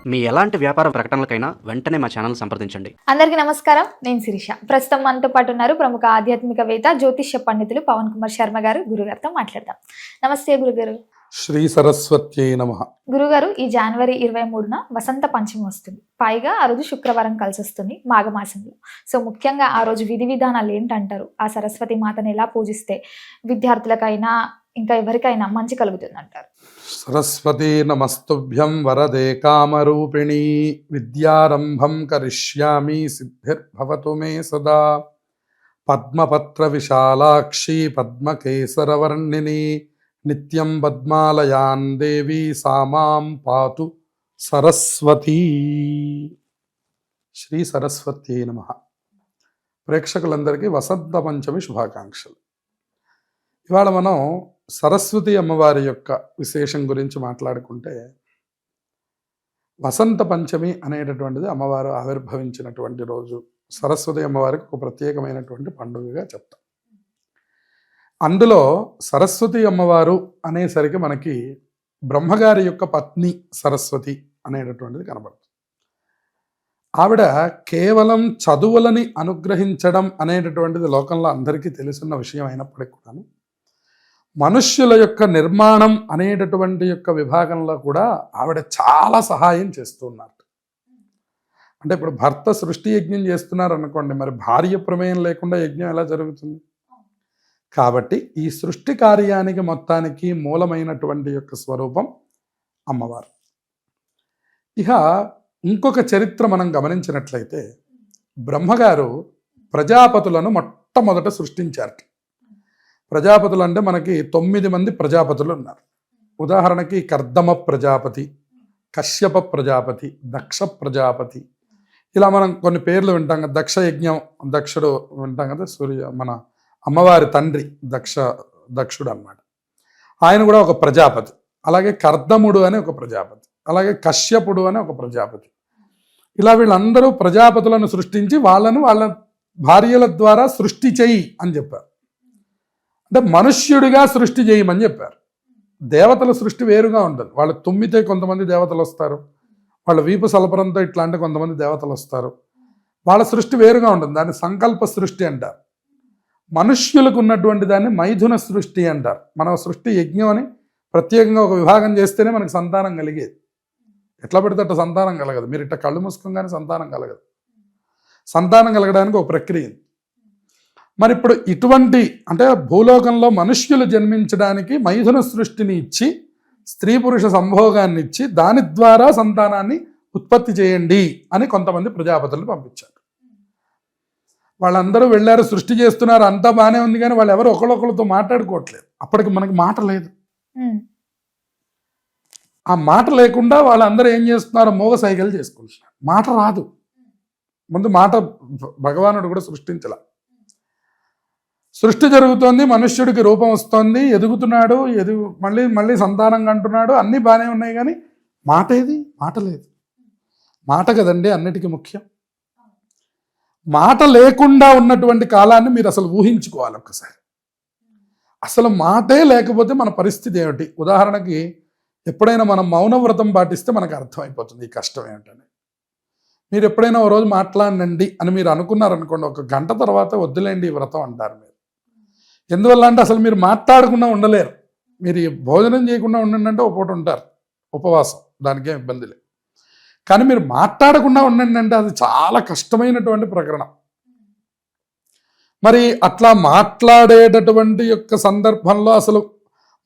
మీ ఎలాంటి వ్యాపార ప్రకటనలకైనా వెంటనే మా ఛానల్ సంప్రదించండి. అందరికీ నమస్కారం. నేను శిరీష. ప్రస్తుతం మనతో పాటు ఉన్నారు ప్రముఖ ఆధ్యాత్మికవేత్త, జ్యోతిష్య పండితులు పవన్ కుమార్ శర్మ గారు. గురుగారితో మాట్లాడదాం. నమస్తే గురుగారు. శ్రీ సరస్వత్యై నమః. గురుగారు, ఈ జనవరి 23న వసంత పంచమి వస్తుంది. పైగా ఆ రోజు శుక్రవారం కలిసి వస్తుంది మాఘమాసంలో. సో ముఖ్యంగా ఆ రోజు విధి విధానాలు ఏంటంటారు? ఆ సరస్వతి మాతను ఎలా పూజిస్తే విద్యార్థులకైనా ఇంకా ఎవరికైనా మంచి కలుగుతుంది అంటారు? సరస్వతీ నమస్తుభ్యం వరదే కామరూపిణీ విద్యారంభం కరిష్యామి సిద్ధిర్భవతు మే సదా. పద్మపత్ర విశాలాక్షి పద్మకేసరవర్ణిని నిత్యం పద్మాలయాన్ దేవి సామాం పాతు సరస్వతీ. శ్రీ సరస్వత్యై నమః. ప్రేక్షకులందరికీ వసంత పంచమి శుభాకాంక్షలు. ఇవాళ మనం సరస్వతి అమ్మవారి యొక్క విశేషం గురించి మాట్లాడుకుంటే, వసంత పంచమి అనేటటువంటిది అమ్మవారు ఆవిర్భవించినటువంటి రోజు. సరస్వతి అమ్మవారికి ఒక ప్రత్యేకమైనటువంటి పండుగగా చెప్తాం. అందులో సరస్వతి అమ్మవారు అనేసరికి మనకి బ్రహ్మగారి యొక్క పత్ని సరస్వతి అనేటటువంటిది కనబడుతుంది. ఆవిడ కేవలం చదువులని అనుగ్రహించడం అనేటటువంటిది లోకంలో అందరికీ తెలుసున్న విషయం అయినప్పటికీ కూడాను, మనుష్యుల యొక్క నిర్మాణం అనేటటువంటి యొక్క విభాగంలో కూడా ఆవిడ చాలా సహాయం చేస్తూ ఉన్నారు. అంటే ఇప్పుడు భర్త సృష్టి యజ్ఞం చేస్తున్నారు అనుకోండి, మరి భార్య ప్రమేయం లేకుండా యజ్ఞం ఎలా జరుగుతుంది? కాబట్టి ఈ సృష్టి కార్యానికి మొత్తానికి మూలమైనటువంటి యొక్క స్వరూపం అమ్మవారు. ఇక ఇంకొక చరిత్ర మనం గమనించినట్లయితే, బ్రహ్మగారు ప్రజాపతులను మొట్టమొదట సృష్టించారు. ప్రజాపతులు అంటే మనకి 9 మంది ప్రజాపతులు ఉన్నారు. ఉదాహరణకి కర్దమ ప్రజాపతి, కశ్యప ప్రజాపతి, దక్ష ప్రజాపతి, ఇలా మనం కొన్ని పేర్లు వింటాం కదా. దక్ష యజ్ఞం, దక్షుడు వింటాం కదా, మన అమ్మవారి తండ్రి దక్షుడు అన్నమాట. ఆయన కూడా ఒక ప్రజాపతి. అలాగే కర్దముడు అని ఒక ప్రజాపతి, అలాగే కశ్యపుడు అని ఒక ప్రజాపతి. ఇలా వీళ్ళందరూ ప్రజాపతులను సృష్టించి వాళ్ళను వాళ్ళ భార్యల ద్వారా సృష్టి చెయ్యి అని చెప్పారు. అంటే మనుష్యుడిగా సృష్టి చేయమని చెప్పారు. దేవతల సృష్టి వేరుగా ఉంటుంది. వాళ్ళు తుమ్మితే కొంతమంది దేవతలు వస్తారు, వాళ్ళ వీపు సలపరంతో ఇట్లాంటి కొంతమంది దేవతలు వస్తారు. వాళ్ళ సృష్టి వేరుగా ఉంటుంది. దాన్ని సంకల్ప సృష్టి అంటారు. మనుష్యులకు ఉన్నటువంటి దాన్ని మైథున సృష్టి అంటారు. మన సృష్టి యజ్ఞం అని ప్రత్యేకంగా ఒక విభాగం చేస్తేనే మనకు సంతానం కలిగేది. ఎట్లా పెడితే అట్లా సంతానం కలగదు. మీరు ఇట్లా కళ్ళు మూసుకోగానే సంతానం కలగదు. సంతానం కలగడానికి ఒక ప్రక్రియ. మరి ఇప్పుడు ఇటువంటి అంటే భూలోకంలో మనుష్యులు జన్మించడానికి మైథున సృష్టిని ఇచ్చి, స్త్రీ పురుష సంభోగాన్ని ఇచ్చి, దాని ద్వారా సంతానాన్ని ఉత్పత్తి చేయండి అని కొంతమంది ప్రజాపతులను పంపించారు. వాళ్ళందరూ వెళ్ళారు, సృష్టి చేస్తున్నారు, అంతా బాగానే ఉంది, కానీ వాళ్ళు ఎవరు ఒకళ్ళొకళ్ళతో మాట్లాడుకోవట్లేదు. అప్పటికి మనకి మాట లేదు. ఆ మాట లేకుండా వాళ్ళందరూ ఏం చేస్తున్నారు? మోగ సైకిల్ చేసుకుంటున్నారు. మాట రాదు. ముందు మాట భగవానుడు కూడా సృష్టించాల. సృష్టి జరుగుతోంది, మనుష్యుడికి రూపం వస్తోంది, ఎదుగుతున్నాడు, మళ్ళీ సంతానం కంటున్నాడు, అన్నీ బాగానే ఉన్నాయి, కానీ మాట ఏది? మాట లేదు. మాట కదండి అన్నిటికీ ముఖ్యం. మాట లేకుండా ఉన్నటువంటి కాలాన్ని మీరు అసలు ఊహించుకోవాలి ఒక్కసారి. అసలు మాటే లేకపోతే మన పరిస్థితి ఏమిటి? ఉదాహరణకి ఎప్పుడైనా మనం మౌనవ్రతం పాటిస్తే మనకు అర్థమైపోతుంది ఈ కష్టం ఏమిటని. మీరు ఎప్పుడైనా ఓ రోజు మాట్లాడండి అని మీరు అనుకున్నారనుకోండి, 1 గంట తర్వాత వద్దులేండి ఈ వ్రతం అంటారు మీరు. ఎందువల్ల అంటే అసలు మీరు మాట్లాడకుండా ఉండలేరు. మీరు భోజనం చేయకుండా ఉండండి అంటే ఒక పూట ఉంటారు ఉపవాసం, దానికేం ఇబ్బంది లేదు. కానీ మీరు మాట్లాడకుండా ఉండండి అంటే అది చాలా కష్టమైనటువంటి ప్రకరణం. మరి అట్లా మాట్లాడేటటువంటి యొక్క సందర్భంలో అసలు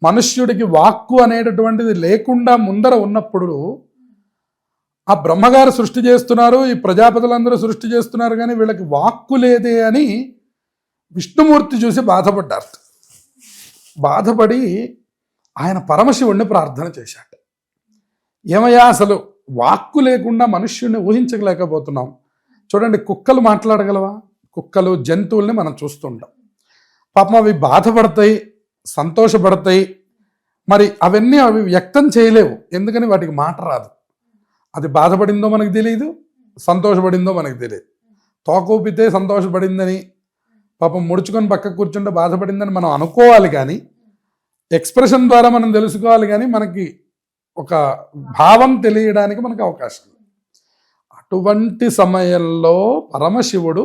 మనుష్యుడికి వాక్కు అనేటటువంటిది లేకుండా ముందర ఉన్నప్పుడు ఆ బ్రహ్మగారు సృష్టి చేస్తున్నారు, ఈ ప్రజాపతులందరూ సృష్టి చేస్తున్నారు, కానీ వీళ్ళకి వాక్కు లేదే అని విష్ణుమూర్తి చూసి బాధపడ్డారు. బాధపడి ఆయన పరమశివుణ్ణి ప్రార్థన చేశాడు. ఏమయ్యా, అసలు వాక్కు లేకుండా మనుష్యుడిని ఊహించలేకపోతున్నాం. చూడండి, కుక్కలు మాట్లాడగలవా? కుక్కలు, జంతువుల్ని మనం చూస్తుంటాం. పాపం అవి బాధపడతాయి, సంతోషపడతాయి, మరి అవి వ్యక్తం చేయలేవు. ఎందుకని? వాటికి మాట రాదు. అది బాధపడిందో మనకు తెలియదు, సంతోషపడిందో మనకు తెలియదు. తోకూపితే సంతోషపడిందని, పాపం ముడుచుకొని పక్కకు కూర్చుంటే బాధపడిందని మనం అనుకోవాలి, కానీ ఎక్స్ప్రెషన్ ద్వారా మనం తెలుసుకోవాలి, కానీ మనకి ఒక భావం తెలియడానికి మనకు అవకాశం ఉంది. అటువంటి సమయంలో పరమశివుడు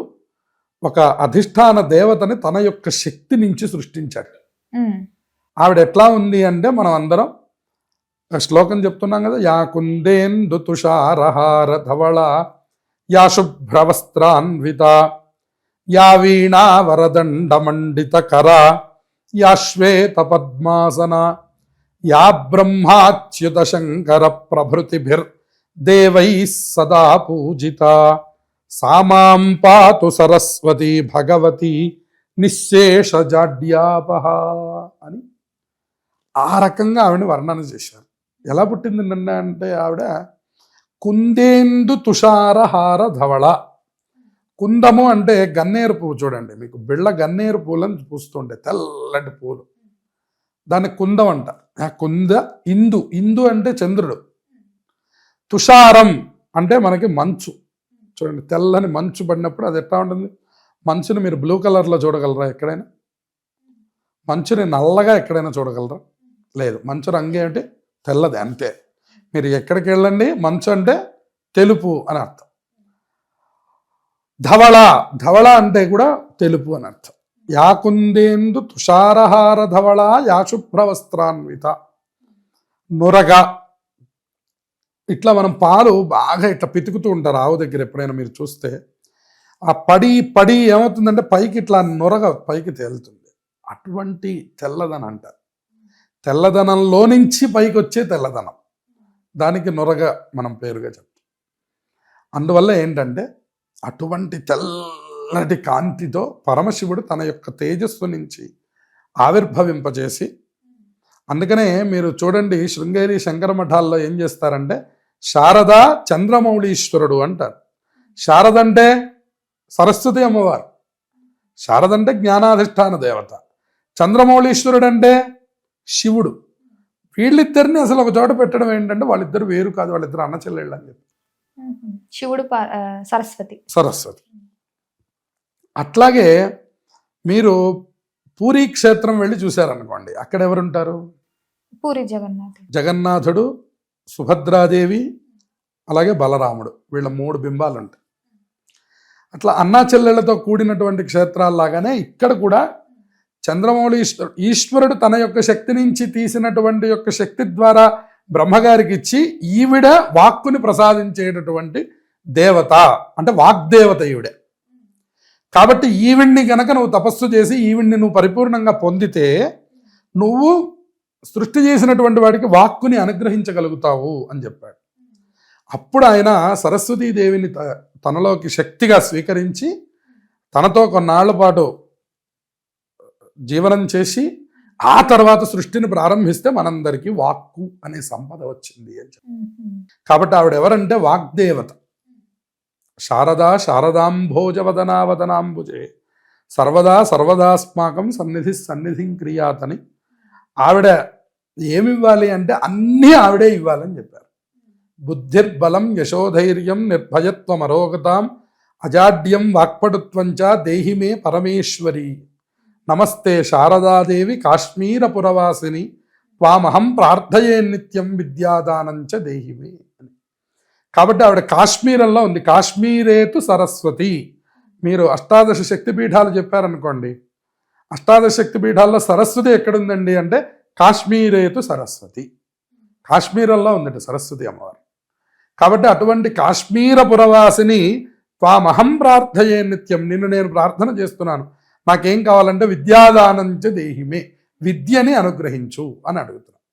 ఒక అధిష్టాన దేవతని తన యొక్క శక్తి నుంచి సృష్టించాడు. ఆవిడ ఎట్లా ఉంది అంటే మనం అందరం శ్లోకం చెప్తున్నాం కదా, యా కుందేందు తుషారహార ధవళ యా శుభ్రవస్త్రాన్విత యా వీణా వరదండ మండిత కర యా శ్వేత పద్మాసన యా బ్రహ్మాచ్యుత శంకర ప్రభృతిభిర్ దేవై సదా పూజిత సామాం పాతు సరస్వతి భగవతి నిశ్శేష జాడ్యాపహ అని ఆ రకంగా ఆవిడని వర్ణన చేశారు. ఎలా పుట్టింది నిన్న అంటే ఆవిడ కుందేందు తుషారహార ధవళ. కుందము అంటే గన్నేరు పువ్వు, చూడండి మీకు బిళ్ళ గన్నేరు పూలను పూస్తుండే తెల్లటి పూలు, దాన్ని కుందం అంట. కుంద ఇందు, ఇందు అంటే చంద్రుడు. తుషారం అంటే మనకి మంచు, చూడండి తెల్లని మంచు పడినప్పుడు అది ఎట్లా ఉంటుంది. మంచుని మీరు బ్లూ కలర్లో చూడగలరా ఎక్కడైనా? మంచుని నల్లగా ఎక్కడైనా చూడగలరా? లేదు. మంచు రంగు అంటే తెల్లది అంతే. మీరు ఎక్కడికి వెళ్ళండి, మంచు అంటే తెలుపు అని అర్థం. ధవళ, ధవళ అంటే కూడా తెలుపు అని అర్థం. యా కుందేందు తుషారహార ధవళ యా శుభ్రవస్త్రాన్విత. నురగ, ఇట్లా మనం పాలు బాగా ఇట్లా పితుకుతూ ఉంటారు ఆవు దగ్గర, ఎప్పుడైనా మీరు చూస్తే ఆ పడి పడి ఏమవుతుందంటే పైకి ఇట్లా నురగ పైకి తేలుతుంది. అటువంటి తెల్లదనం అంటారు. తెల్లదనంలో నుంచి పైకి వచ్చే తెల్లదనం, దానికి నురగ మనం పేరుగా చెప్తాం. అందువల్ల ఏంటంటే అటువంటి తెల్లటి కాంతితో పరమశివుడు తన యొక్క తేజస్సు నుంచి ఆవిర్భవింపజేసి, అందుకనే మీరు చూడండి శృంగేరి శంకర మఠాల్లో ఏం చేస్తారంటే శారద చంద్రమౌళీశ్వరుడు అంటారు. శారద అంటే సరస్వతి అమ్మవారు, శారద అంటే జ్ఞానాధిష్టాన దేవత, చంద్రమౌళీశ్వరుడు అంటే శివుడు. వీళ్ళిద్దరిని అసలు ఒక చోట పెట్టడం ఏంటంటే వాళ్ళిద్దరు వేరు కాదు, వాళ్ళిద్దరు అన్న చెల్లెళ్ళు అని చెప్పి. శివుడు సరస్వతి, సరస్వతి. అట్లాగే మీరు పూరీ క్షేత్రం వెళ్ళి చూశారనుకోండి, అక్కడ ఎవరుంటారు? పూరి జగన్నాథుడు, జగన్నాథుడు, సుభద్రాదేవి, అలాగే బలరాముడు, వీళ్ళ 3 బింబాలు ఉంటాయి. అట్లా అన్నా చెల్లెళ్లతో కూడినటువంటి క్షేత్రాల్లాగానే ఇక్కడ కూడా చంద్రమౌళి ఈశ్వరుడు తన యొక్క శక్తి నుంచి తీసినటువంటి యొక్క శక్తి ద్వారా బ్రహ్మగారికి ఇచ్చి ఈవిడ వాక్కుని ప్రసాదించేటటువంటి దేవత, అంటే వాగ్దేవత ఈవిడే. కాబట్టి ఈవిడ్ని గనక నువ్వు తపస్సు చేసి ఈవిడ్ని నువ్వు పరిపూర్ణంగా పొందితే నువ్వు సృష్టి చేసినటువంటి వాడికి వాక్కుని అనుగ్రహించగలుగుతావు అని చెప్పాడు. అప్పుడు ఆయన సరస్వతీదేవిని తనలోకి శక్తిగా స్వీకరించి తనతో కొన్నాళ్ల పాటు జీవనం చేసి ఆ తర్వాత సృష్టిని ప్రారంభిస్తే మనందరికీ వాక్కు అనే సంపద వచ్చింది అని చెప్పి. కాబట్టి ఆవిడ ఎవరంటే వాగ్దేవత. శారదా శారదాంభోజవదనావదనాంబుజే సర్వదా సర్వదాస్మాకం సన్నిధి సన్నిధిం క్రియాతని. ఆవిడ ఏమివ్వాలి అంటే అన్నీ ఆవిడే ఇవ్వాలని చెప్పారు. బుద్ధిర్బలం యశోధైర్యం నిర్భయత్వం అరోగతాం అజాడ్యం వాక్పటుత్వంచ దేహిమే పరమేశ్వరి. నమస్తే శారదాదేవి కాశ్మీరపురవాసిని త్వామహం ప్రార్థయే నిత్యం విద్యాదానంచ దేహిమే అని. కాబట్టి ఆవిడ కాశ్మీరంలో ఉంది. కాశ్మీరేతు సరస్వతి. మీరు అష్టాదశ శక్తిపీఠాలు చెప్పారనుకోండి, అష్టాదశ శక్తిపీఠాల్లో సరస్వతి ఎక్కడుందండి అంటే కాశ్మీరేతు సరస్వతి, కాశ్మీరంలో ఉందట సరస్వతి అమ్మవారు. కాబట్టి అటువంటి కాశ్మీర పురవాసిని త్వామహం ప్రార్థయే నిత్యం, నిన్ను నేను ప్రార్థన చేస్తున్నాను, నాకేం కావాలంటే విద్యాదానంచ దేహిమే, విద్యని అనుగ్రహించు అని అడుగుతున్నాను.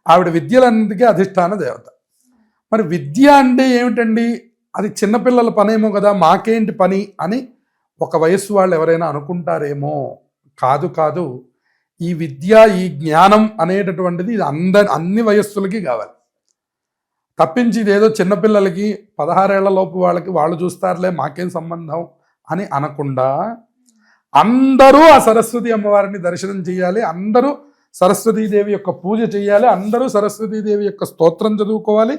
ఆవిడ విద్యలన్నిటికీ అధిష్టాన దేవత. మరి విద్య అంటే ఏమిటండి? అది చిన్నపిల్లల పనేమో కదా, మాకేంటి పని అని ఒక వయస్సు వాళ్ళు ఎవరైనా అనుకుంటారేమో. కాదు కాదు, ఈ విద్య ఈ జ్ఞానం అనేటటువంటిది అన్ని వయస్సులకి కావాలి. తప్పించి ఇదేదో చిన్నపిల్లలకి 16 ఏళ్ల లోపు వాళ్ళకి వాళ్ళు చూస్తారులే మాకేం సంబంధం అని అనకుండా అందరూ ఆ సరస్వతి అమ్మవారిని దర్శనం చేయాలి, అందరూ సరస్వతీదేవి యొక్క పూజ చేయాలి, అందరూ సరస్వతీదేవి యొక్క స్తోత్రం చదువుకోవాలి,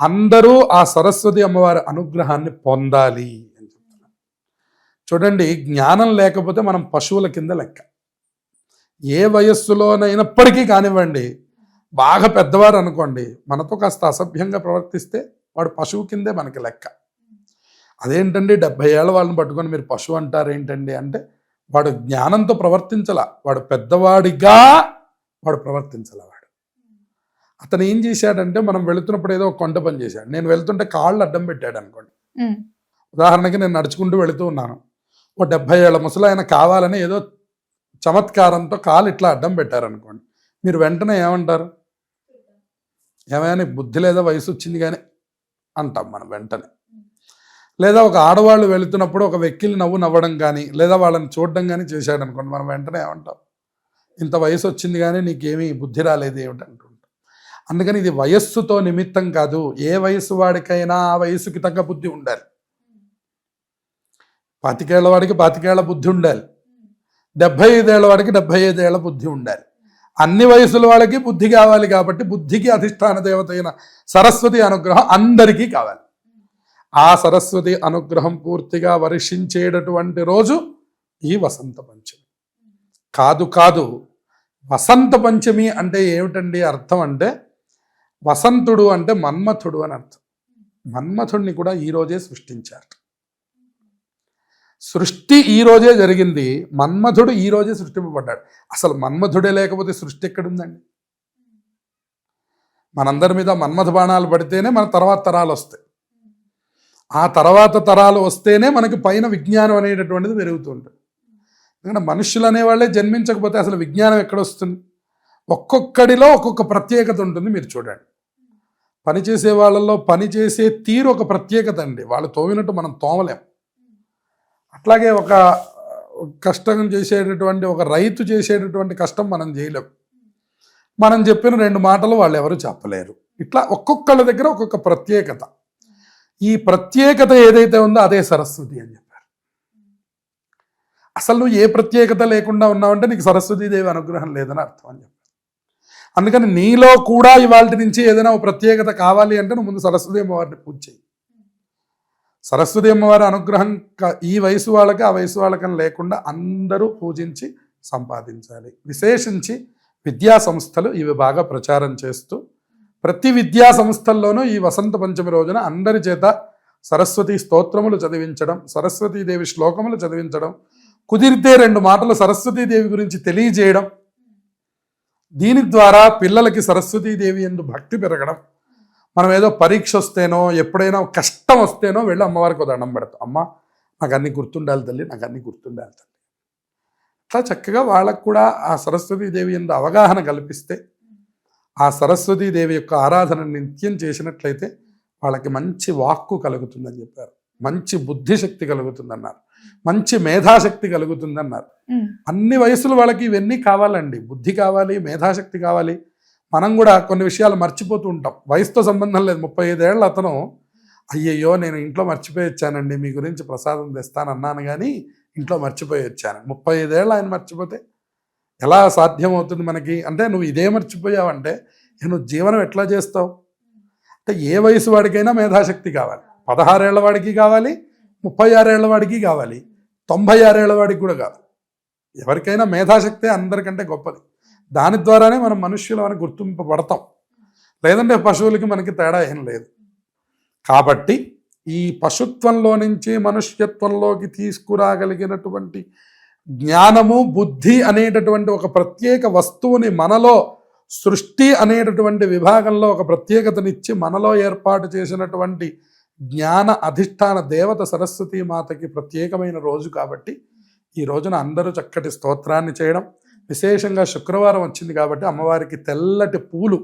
అందరూ ఆ సరస్వతి అమ్మవారి అనుగ్రహాన్ని పొందాలి అని చెప్తున్నారు. చూడండి, జ్ఞానం లేకపోతే మనం పశువుల కింద లెక్క. ఏ వయస్సులోనైనప్పటికీ కానివ్వండి, బాగా పెద్దవారు అనుకోండి, మనతో కాస్త అసభ్యంగా ప్రవర్తిస్తే వాడు పశువు కిందే మనకి లెక్క. అదేంటండి 70 ఏళ్ళ వాళ్ళని పట్టుకొని మీరు పశువు అంటారు ఏంటండి అంటే, వాడు జ్ఞానంతో ప్రవర్తించాల, వాడు పెద్దవాడిగా వాడు ప్రవర్తించాల. వాడు అతను ఏం చేశాడంటే, మనం వెళుతున్నప్పుడు ఏదో ఒక కొండ పని చేశాడు. నేను వెళ్తుంటే కాళ్ళు అడ్డం పెట్టాడు అనుకోండి. ఉదాహరణకి నేను నడుచుకుంటూ వెళుతూ ఉన్నాను, ఓ 70 ఏళ్ళ ముసలాయన కావాలని ఏదో చమత్కారంతో కాలు ఇట్లా అడ్డం పెట్టారనుకోండి, మీరు వెంటనే ఏమంటారు? ఏమైనా నీకు బుద్ధి లేదా, వయసు వచ్చింది కానీ అంటాం మనం వెంటనే. లేదా ఒక ఆడవాళ్ళు వెళుతున్నప్పుడు ఒక వెక్కిలి నవ్వడం కానీ, లేదా వాళ్ళని చూడడం కానీ చేశాడు అనుకోండి, మనం వెంటనే ఏమంటాం? ఇంత వయసు వచ్చింది కానీ నీకేమీ బుద్ధి రాలేదు ఏమిటి అంటుంటాం. అందుకని ఇది వయస్సుతో నిమిత్తం కాదు. ఏ వయసు వాడికైనా ఆ వయసుకి తగ్గ బుద్ధి ఉండాలి. 25 ఏళ్ల వాడికి 25 ఏళ్ల బుద్ధి ఉండాలి, 75 ఏళ్ల వాడికి 75 ఏళ్ల బుద్ధి ఉండాలి. అన్ని వయసుల వాళ్ళకి బుద్ధి కావాలి. కాబట్టి బుద్ధికి అధిష్టాన దేవత అయిన సరస్వతి అనుగ్రహం అందరికీ కావాలి. ఆ సరస్వతి అనుగ్రహం పూర్తిగా వర్షించేటటువంటి రోజు ఈ వసంత పంచమి. కాదు వసంత పంచమి అంటే ఏమిటండి అర్థం అంటే, వసంతుడు అంటే మన్మథుడు అని అర్థం. మన్మథుడిని కూడా ఈరోజే సృష్టించారు. సృష్టి ఈరోజే జరిగింది, మన్మథుడు ఈరోజే సృష్టింపబడ్డాడు. అసలు మన్మథుడే లేకపోతే సృష్టి ఎక్కడుందండి? మనందరి మీద మన్మథ బాణాలు పడితేనే మన తర్వాత తరాలు వస్తాయి. ఆ తర్వాత తరాలు వస్తేనే మనకి పైన విజ్ఞానం అనేటటువంటిది పెరుగుతుంటుంది. ఎందుకంటే మనుషులు అనేవాళ్ళే జన్మించకపోతే అసలు విజ్ఞానం ఎక్కడొస్తుంది? ఒక్కొక్కడిలో ఒక్కొక్క ప్రత్యేకత ఉంటుంది. మీరు చూడండి, పనిచేసే వాళ్ళల్లో పనిచేసే తీరు ఒక ప్రత్యేకత అండి. వాళ్ళు తోమినట్టు మనం తోమలేం. అట్లాగే ఒక కష్టం చేసేటటువంటి ఒక రైతు చేసేటటువంటి కష్టం మనం చేయలేం. మనం చెప్పిన 2 మాటలు వాళ్ళు ఎవరు చెప్పలేరు. ఇట్లా ఒక్కొక్కళ్ళ దగ్గర ఒక్కొక్క ప్రత్యేకత. ఈ ప్రత్యేకత ఏదైతే ఉందో అదే సరస్వతి అని చెప్పారు. అసలు నువ్వు ఏ ప్రత్యేకత లేకుండా ఉన్నావంటే నీకు సరస్వతీదేవి అనుగ్రహం లేదని అర్థం అని చెప్పారు. అందుకని నీలో కూడా ఇవాళ నుంచి ఏదైనా ఒక ప్రత్యేకత కావాలి అంటే నువ్వు ముందు సరస్వతి అమ్మవారిని పూజ చేయి. సరస్వతి అమ్మవారి అనుగ్రహం ఈ వయసు వాళ్ళకి ఆ వయసు వాళ్ళకని లేకుండా అందరూ పూజించి సంపాదించాలి. విశేషించి విద్యా సంస్థలు ఇవి బాగా ప్రచారం చేస్తూ ప్రతి విద్యా సంస్థల్లోనూ ఈ వసంత పంచమి రోజున అందరి చేత సరస్వతి స్తోత్రములు చదివించడం, సరస్వతీదేవి శ్లోకములు చదివించడం, కుదిరితే 2 మాటలు సరస్వతీదేవి గురించి తెలియజేయడం, దీని ద్వారా పిల్లలకి సరస్వతీదేవి యందు భక్తి పెరగడం. మనం ఏదో పరీక్ష వస్తేనో ఎప్పుడైనా కష్టం వస్తేనో వెళ్ళి అమ్మవారికి దండం పెడతాం. అమ్మ నాకు అన్ని గుర్తుండాలి తల్లి, నాకు అన్ని గుర్తుండాలి తల్లి. అట్లా చక్కగా వాళ్ళకు కూడా ఆ సరస్వతీదేవి యందు అవగాహన కల్పిస్తే, ఆ సరస్వతీదేవి యొక్క ఆరాధన నిత్యం చేసినట్లయితే వాళ్ళకి మంచి వాక్కు కలుగుతుందని చెప్పారు, మంచి బుద్ధిశక్తి కలుగుతుందన్నారు, మంచి మేధాశక్తి కలుగుతుందన్నారు. అన్ని వయసుల వాళ్ళకి ఇవన్నీ కావాలండి. బుద్ధి కావాలి, మేధాశక్తి కావాలి. మనం కూడా కొన్ని విషయాలు మర్చిపోతూ ఉంటాం. వయసుతో సంబంధం లేదు. 35 ఏళ్ళ అతను అయ్యయ్యో నేను ఇంట్లో మర్చిపోయి వచ్చానండి, మీ గురించి ప్రసాదం తెస్తానన్నాను కానీ ఇంట్లో మర్చిపోయి వచ్చాను. 35 ఏళ్ళు ఆయన మర్చిపోతే ఎలా సాధ్యమవుతుంది మనకి? అంటే నువ్వు ఇదే మర్చిపోయావంటే నువ్వు జీవనం ఎట్లా చేస్తావు? అంటే ఏ వయసు వాడికైనా మేధాశక్తి కావాలి. 16 ఏళ్ల వాడికి కావాలి, 36 ఏళ్ల వాడికి కావాలి, 96 ఏళ్ల వాడికి కూడా కావాలి. ఎవరికైనా మేధాశక్తే అందరికంటే గొప్పది. దాని ద్వారానే మనం మనుష్యులు అని గుర్తింపబడతాం. లేదంటే పశువులకి మనకి తేడా ఏం లేదు. కాబట్టి ఈ పశుత్వంలో నుంచి మనుష్యత్వంలోకి తీసుకురాగలిగినటువంటి జ్ఞానము, బుద్ధి అనేటటువంటి ఒక ప్రత్యేక వస్తువుని మనలో సృష్టి అనేటటువంటి విభాగంలో ఒక ప్రత్యేకతనిచ్చి మనలో ఏర్పాటు చేసినటువంటి జ్ఞాన అధిష్టాన దేవత సరస్వతీ మాతకి ప్రత్యేకమైన రోజు. కాబట్టి ఈ రోజున అందరూ చక్కటి స్తోత్రాన్ని చేయడం, విశేషంగా శుక్రవారం వచ్చింది కాబట్టి అమ్మవారికి తెల్లటి పూలు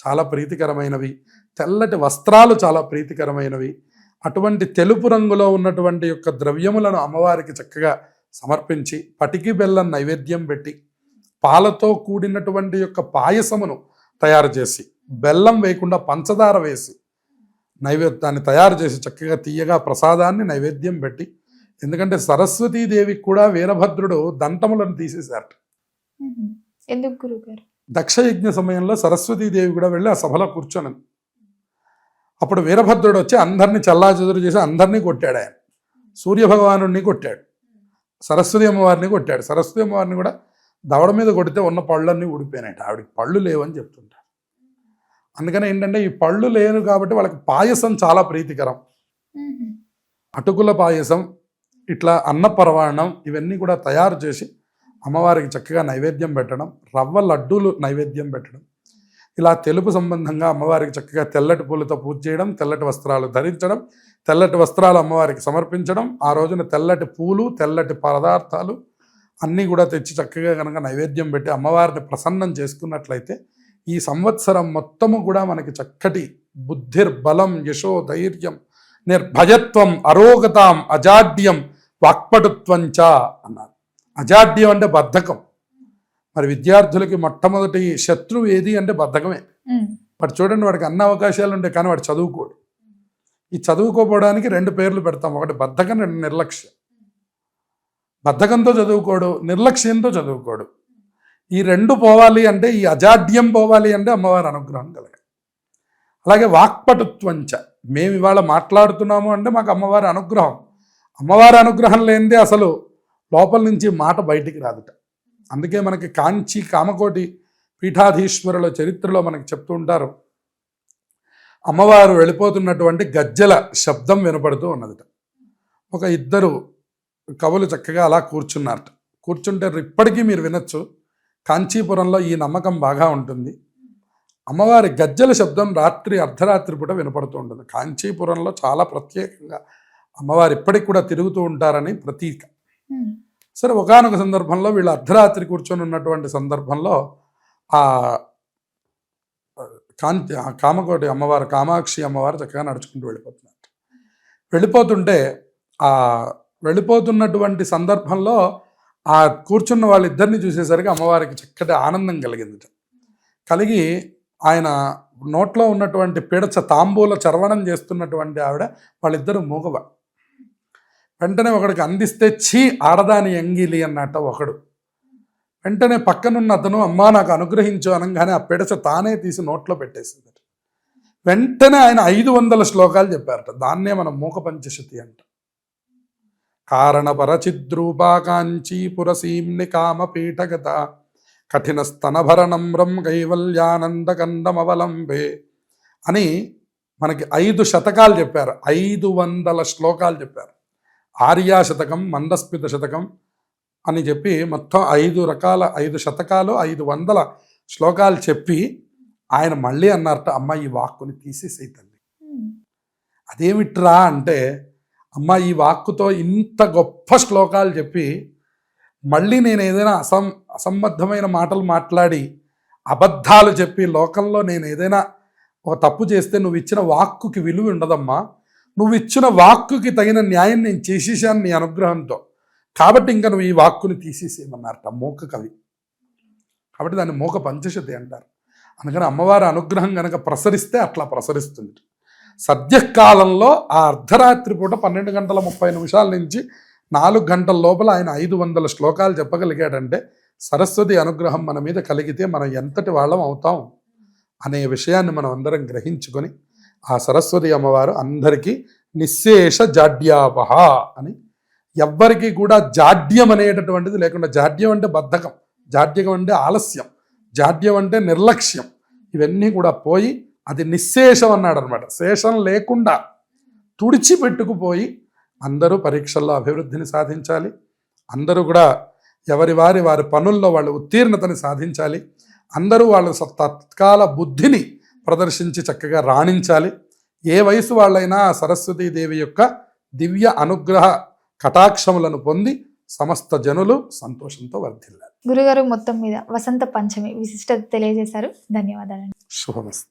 చాలా ప్రీతికరమైనవి, తెల్లటి వస్త్రాలు చాలా ప్రీతికరమైనవి. అటువంటి తెలుపు రంగులో ఉన్నటువంటి యొక్క ద్రవ్యములను అమ్మవారికి చక్కగా సమర్పించి పటికి బెల్లం నైవేద్యం పెట్టి పాలతో కూడినటువంటి యొక్క పాయసమును తయారు చేసి, బెల్లం వేయకుండా పంచదార వేసి నైవేద్యాన్ని తయారు చేసి చక్కగా తీయగా ప్రసాదాన్ని నైవేద్యం పెట్టి, ఎందుకంటే సరస్వతీదేవికి కూడా వీరభద్రుడు దంతములను తీసేశారట. ఎందుకు గురుగారు? దక్షయజ్ఞ సమయంలో సరస్వతీదేవి కూడా వెళ్ళి ఆ సభలో కూర్చొని, అప్పుడు వీరభద్రుడు వచ్చి అందరినీ చల్లాచెదురు చేసి అందరినీ కొట్టాడు. ఆయన సూర్యభగవాను కొట్టాడు, సరస్వతి అమ్మవారిని కొట్టాడు. సరస్వతి అమ్మవారిని కూడా దవడ మీద కొడితే ఉన్న పళ్ళన్నీ ఊడిపోయినాయట. ఆవిడకి పళ్ళు లేవని చెప్తుంటారు. అందుకని ఏంటంటే ఈ పళ్ళు లేరు కాబట్టి వాళ్ళకి పాయసం చాలా ప్రీతికరం. అటుకుల పాయసం, ఇట్లా అన్నపరవాణం ఇవన్నీ కూడా తయారు చేసి అమ్మవారికి చక్కగా నైవేద్యం పెట్టడం, రవ్వ లడ్డూలు నైవేద్యం పెట్టడం, ఇలా తెలుపు సంబంధంగా అమ్మవారికి చక్కగా తెల్లటి పూలతో పూజ చేయడం, తెల్లటి వస్త్రాలు ధరించడం, తెల్లటి వస్త్రాలు అమ్మవారికి సమర్పించడం, ఆ రోజున తెల్లటి పూలు తెల్లటి పదార్థాలు అన్నీ కూడా తెచ్చి చక్కగా కనుక నైవేద్యం పెట్టి అమ్మవారిని ప్రసన్నం చేసుకున్నట్లయితే ఈ సంవత్సరం మొత్తము కూడా మనకి చక్కటి బుద్ధిర్బలం యశో ధైర్యం నిర్భయత్వం అరోగతాం అజాడ్యం వాక్పటుత్వం చ అన్నారు. అజాడ్యం అంటే బద్ధకం. మరి విద్యార్థులకి మొట్టమొదటి శత్రువు ఏది అంటే బద్ధకమే. వాడు చూడండి, వాడికి అన్ని అవకాశాలు ఉంటాయి కానీ వాడు చదువుకోడు. ఈ చదువుకోపోవడానికి 2 పేర్లు పెడతాం, ఒకటి బద్ధకం, 2 నిర్లక్ష్యం. బద్ధకంతో చదువుకోడు, నిర్లక్ష్యంతో చదువుకోడు. ఈ 2 పోవాలి అంటే, ఈ అజాడ్యం పోవాలి అంటే అమ్మవారి అనుగ్రహం కలగాలి. అలాగే వాక్పటుత్వంచ, మేము ఇవాళ మాట్లాడుతున్నాము అంటే మాకు అమ్మవారి అనుగ్రహం. అమ్మవారి అనుగ్రహం లేనిదే అసలు లోపల నుంచి మాట బయటికి రాదుట. అందుకే మనకి కాంచి కామకోటి పీఠాధీశ్వరుల చరిత్రలో మనకి చెప్తూ ఉంటారు, అమ్మవారు వెళ్ళిపోతున్నటువంటి గజ్జల శబ్దం వినపడుతూ ఉన్నదిట. ఒక 2 కవులు చక్కగా అలా కూర్చున్నారట. కూర్చుంటే ఇప్పటికీ మీరు వినొచ్చు, కాంచీపురంలో ఈ నమ్మకం బాగా ఉంటుంది. అమ్మవారి గజ్జల శబ్దం రాత్రి అర్ధరాత్రి పూట వినపడుతూ ఉంటుంది. కాంచీపురంలో చాలా ప్రత్యేకంగా అమ్మవారు ఇప్పటికి కూడా తిరుగుతూ ఉంటారని ప్రతీక. సరే, ఒకానొక సందర్భంలో వీళ్ళు అర్ధరాత్రి కూర్చొని ఉన్నటువంటి సందర్భంలో ఆ కామకోటి అమ్మవారు, కామాక్షి అమ్మవారు చక్కగా నడుచుకుంటూ వెళ్ళిపోతున్నారు. వెళ్ళిపోతుంటే ఆ వెళ్ళిపోతున్నటువంటి సందర్భంలో ఆ కూర్చున్న వాళ్ళిద్దరిని చూసేసరికి అమ్మవారికి చక్కటి ఆనందం కలిగింది. కలిగి ఆయన నోట్లో ఉన్నటువంటి పిడచ తాంబూల చర్వణం చేస్తున్నటువంటి ఆవిడ, వాళ్ళిద్దరూ మూగవ. వెంటనే ఒకడికి అందిస్తే ఛీ ఆడదాని ఎంగిలి అన్నట్ట ఒకడు. వెంటనే పక్కనున్న అతను అమ్మా నాకు అనుగ్రహించు అనగానే ఆ పిడచ తానే తీసి నోట్లో పెట్టేసింది. వెంటనే ఆయన 500 శ్లోకాలు చెప్పారట. దాన్నే మనం మూక పంచశతి అంట. కారణపరచిద్రూపా కాంచీపురసీమ్ని కామపీఠగత కఠిన స్తనభరణమ్రం కైవల్యానందకందమవలంబే అని మనకి 5 శతకాలు చెప్పారు. 500 శ్లోకాలు చెప్పారు. ఆర్యా శతకం, మందస్మిత శతకం అని చెప్పి మొత్తం 5 రకాల 5 శతకాలు 500 శ్లోకాలు చెప్పి ఆయన మళ్ళీ అన్నారట, అమ్మ ఈ వాక్కుని తీసేసేయి తల్లి. అదేమిట్రా అంటే, అమ్మ ఈ వాక్కుతో ఇంత గొప్ప శ్లోకాలు చెప్పి మళ్ళీ నేను ఏదైనా అసంబద్ధమైన మాటలు మాట్లాడి అబద్ధాలు చెప్పి లోకంలో నేను ఏదైనా ఒక తప్పు చేస్తే నువ్వు ఇచ్చిన వాక్కుకి విలువ ఉండదమ్మా. నువ్వు ఇచ్చిన వాక్కుకి తగిన న్యాయం నేను చేసేసాను నీ అనుగ్రహంతో, కాబట్టి ఇంకా నువ్వు ఈ వాక్కుని తీసేసేయమన్నారట మూక కవి. కాబట్టి దాన్ని మూక పంచశతి అంటారు. అందుకని అమ్మవారి అనుగ్రహం కనుక ప్రసరిస్తే అట్లా ప్రసరిస్తుంది. సద్యకాలంలో ఆ అర్ధరాత్రి పూట 12:30 నుంచి 4 గంటల లోపల ఆయన 500 శ్లోకాలు చెప్పగలిగాడంటే సరస్వతి అనుగ్రహం మన మీద కలిగితే మనం ఎంతటి వాళ్ళం అవుతాం అనే విషయాన్ని మనం అందరం గ్రహించుకొని ఆ సరస్వతి అమ్మవారు అందరికీ నిశ్శేష జాడ్యాపహ అని, ఎవ్వరికీ కూడా జాడ్యం అనేటటువంటిది లేకుండా, జాడ్యం అంటే బద్ధకం, జాడ్యం అంటే ఆలస్యం, జాడ్యం అంటే నిర్లక్ష్యం, ఇవన్నీ కూడా పోయి అది నిశ్శేషం అన్నాడు అనమాట. శేషం లేకుండా తుడిచిపెట్టుకుపోయి అందరూ పరీక్షల్లో అభివృద్ధిని సాధించాలి. అందరూ కూడా వారి పనుల్లో వాళ్ళు ఉత్తీర్ణతని సాధించాలి. అందరూ వాళ్ళు తత్కాల బుద్ధిని ప్రదర్శించి చక్కగా రాణించాలి. ఏ వయసు వాళ్ళైనా సరస్వతీదేవి యొక్క దివ్య అనుగ్రహ కటాక్షములను పొంది సమస్త జనులు సంతోషంతో వర్ధిల్లాలి. గురుగారు మొత్తం మీద వసంత పంచమి విశిష్టత తెలియజేశారు. ధన్యవాదాలు. శుభమస్తు.